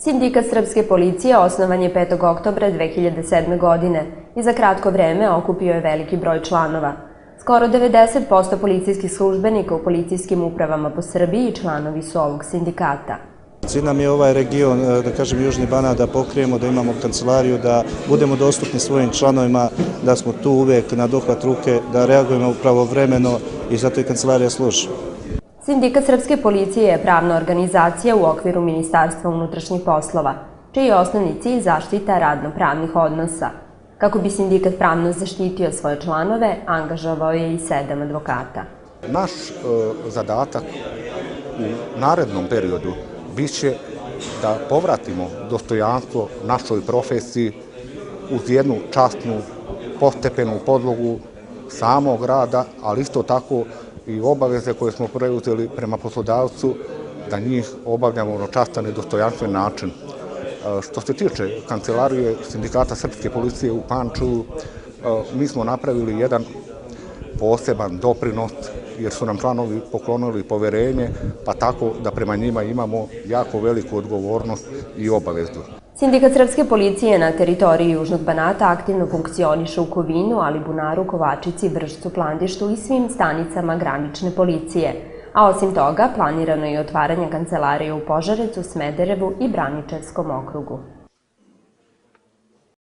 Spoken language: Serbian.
Sindikat srpske policije osnovan je 5. oktobra 2007. godine i za kratko vreme okupio je veliki broj članova. Skoro 90% policijskih službenika u policijskim upravama po Srbiji članovi su ovog sindikata. Cilj nam je ovaj region, da kažem Južni Banat, da pokrijemo, da imamo kancelariju, da budemo dostupni svojim članovima, da smo tu uvek na dohvat ruke, da reagujemo pravovremeno i zato i kancelarija služi. Sindikat srpske policije je pravna organizacija u okviru Ministarstva unutrašnjih poslova, čiji je osnovni cilj zaštita radno-pravnih odnosa. Kako bi sindikat pravno zaštitio svoje članove, angažovao je i 7 advokata. Naš zadatak u narednom periodu biće da povratimo dostojanstvo našoj profesiji uz jednu časnu, postepenu podlogu samog rada, ali isto tako i obaveze koje smo preuzeli prema poslodavcu, da njih obavljamo na častan i dostojanstven način. Što se tiče kancelarije Sindikata srpske policije u Pančevu, mi smo napravili jedan poseban doprinos jer su nam članovi poklonili poverenje, pa tako da prema njima imamo jako veliku odgovornost i obavezu. Sindikat srpske policije na teritoriji Južnog Banata aktivno funkcioniše u Kovinu, Alibunaru, Kovačici, Vršcu, Plandištu i svim stanicama granične policije. A osim toga, planirano je otvaranje kancelarije u Požarevcu, Smederevu i Braničevskom okrugu.